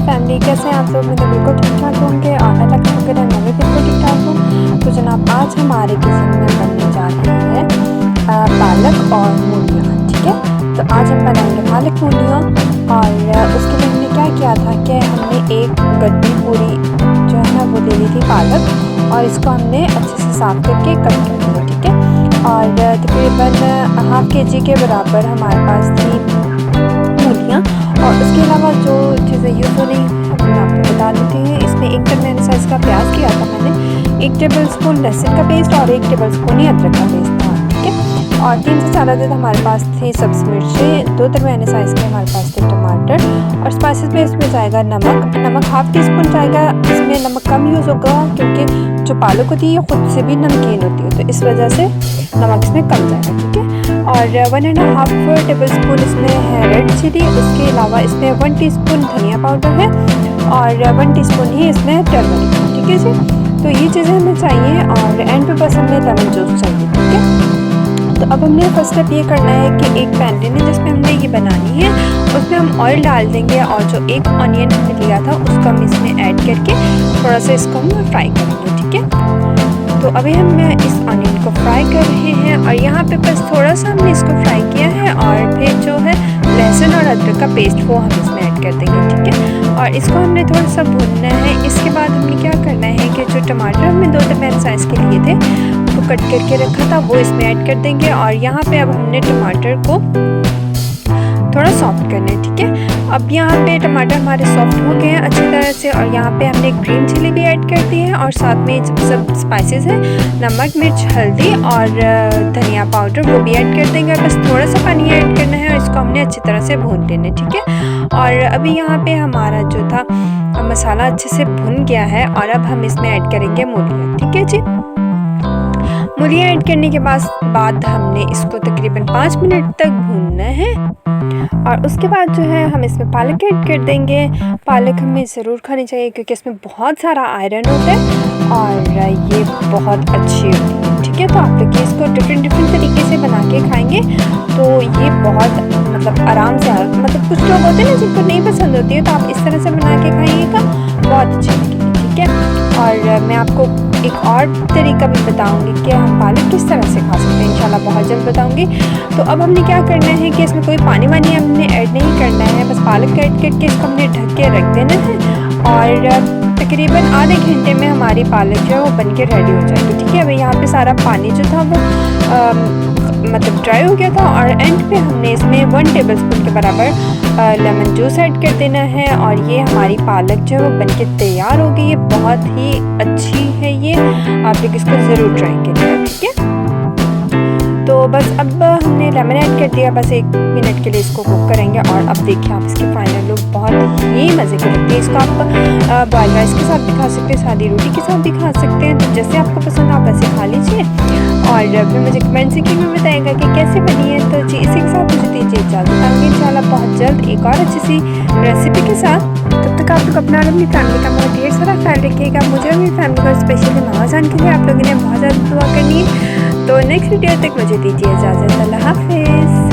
Family, कैसे हैं आप लोग? मैं तो बिल्कुल ठीक ठाक होंगे और अल्लाह का शुक्र है मैं भी बिल्कुल ठीक ठाक हूँ। तो जनाब आज हमारे किचन में बनने जा रही है पालक और मूलियाँ, ठीक है। तो आज हम बनाएंगे पालक मूलियाँ और उसके लिए हमने क्या किया था कि हमने एक गड्डी पूरी जो है ना वो ले ली थी पालक और इसको हमने अच्छे से साफ़ करके कट कर दिया, ठीक है। और तकरीबन हाफ के.जी के बराबर हमारे पास थी मूलियाँ। और उसके अलावा जो चीज़ें यूज़ हो रही हैं मैं आपको बता देती हैं। इसमें एक दरमियाने साइज़ का प्याज किया था मैंने, 1 टेबल स्पून लहसुन का पेस्ट और 1 टेबल स्पून ही अदरक का पेस्ट था, ठीक है। और 3 से 4 अदद हमारे पास थे सब्ज़ मिर्चें, 2 दरमियाने साइज़ के हमारे पास थे टमाटर। और स्पाइसेस में इसमें जाएगा नमक हाफ टी स्पून जाएगा। इसमें नमक कम यूज़ होगा क्योंकि जो पालक होती है खुद से भी नमकीन होती है, तो इस वजह से नमक इसमें कम जाएगा, ठीक है। और 1.5 टेबल स्पून इसमें है रेड चिली। उसके अलावा इसमें 1 टीस्पून धनिया पाउडर है और 1 टीस्पून ही इसमें टर्मरिक है, ठीक है जी। तो ये चीज़ें हमें चाहिए और एंड पे बस हमें लेमन जूस चाहिए, ठीक है। तो अब हमने फर्स्ट स्टेप ये करना है कि एक पैन लेना जिसमें हमने ये बनानी है, उसमें हम ऑयल डाल देंगे और जो एक ऑनियन हमने लिया था उसको हम इसमें ऐड करके थोड़ा सा इसको हम फ्राई करेंगे, ठीक है। तो अभी हम इस ऑनियन को फ्राई कर रहे हैं और यहाँ पे बस थोड़ा सा हमने इसको फ्राई किया है और फिर जो है लहसुन और अदरक का पेस्ट वो हम इसमें ऐड कर देंगे, ठीक है। और इसको हमने थोड़ा सा भूनना है। इसके बाद हमने क्या करना है कि जो टमाटर हमने 2 दरमियाने साइज़ के लिए थे उसको कट करके रखा था वो इसमें ऐड कर देंगे। और यहाँ पे अब हमने टमाटर को थोड़ा सॉफ्ट करना है, ठीक है। अब यहाँ पे टमाटर हमारे सॉफ्ट हो गए हैं अच्छी तरह से और यहाँ पे हमने ग्रीन चिली भी ऐड कर दी है और साथ में सब स्पाइसेस हैं, नमक मिर्च हल्दी और धनिया पाउडर वो भी ऐड कर देंगे। बस थोड़ा सा पानी ऐड करना है और इसको हमने अच्छी तरह से भून लेना है, ठीक है। और अभी यहाँ पे हमारा जो था मसाला अच्छे से भुन गया है और अब हम इसमें ऐड करेंगे मूलियाँ, ठीक है जी। मूलियाँ ऐड करने के बाद हमने इसको तकरीबन 5 मिनट तक भूनना है और उसके बाद जो है हम इसमें पालक ऐड कर देंगे। पालक हमें ज़रूर खानी चाहिए क्योंकि इसमें बहुत सारा आयरन होता है और ये बहुत अच्छी होती है, ठीक है। तो आप लोग इसको डिफरेंट तरीके से बना के खाएंगे तो ये बहुत मतलब आराम से मतलब कुछ लोग होते हैं ना जिनको नहीं पसंद होती है, तो आप इस तरह से बना के खाइएगा, बहुत अच्छी लगेगी, ठीक है। और मैं आपको एक और तरीका भी बताऊंगी कि हम पालक किस तरह से खा सकते हैं, इंशाल्लाह बहुत जल्द बताऊंगी। तो अब हमने क्या करना है कि इसमें कोई पानी हमने ऐड नहीं करना है, बस पालक ऐड करके इसको हमने ढक के रख देना है और तकरीबन आधे घंटे में हमारी पालक जो है वो बन के रेडी हो जाएगी, ठीक है। अभी यहाँ पे सारा पानी जो था वो मतलब ड्राई हो गया था और एंड पे हमने इसमें 1 टेबल स्पून के बराबर लेमन जूस ऐड कर देना है और ये हमारी पालक जो है वो बनके तैयार हो गई है। बहुत ही अच्छी है ये, आप लोग इसको ज़रूर ट्राई करिएगा, ठीक है। तो बस अब हमने लेमन ऐड कर दिया, बस 1 मिनट के लिए इसको कुक करेंगे और अब देखिए आप इसकी फाइनल लुक बहुत ही मज़े की लगती है। इसको आप बॉयल राइस के साथ भी खा सकते हैं, सादी रोटी के साथ भी खा सकते हैं, तो जैसे आपको पसंद आप वैसे खा लीजिए और फिर मुझे कमेंट सेक्शन में बताएगा कि कैसे बनी है। तो जी इसी के साथ मुझे दीजिए इजाज़त, आऊँगी इंशाल्लाह बहुत जल्द एक और अच्छी सी रेसिपी के साथ। तब तक आप लोग अपना और अपनी फैमिली का बहुत ढेर सारा ख्याल रखिएगा। मुझे और मेरी फैमिली को स्पेशली रमज़ान के लिए आप लोगों ने बहुत ज़्यादा दुआ करनी है। तो नेक्स्ट वीडियो तक मुझे दीजिए इजाज़त, अल्लाह हाफ़िज़।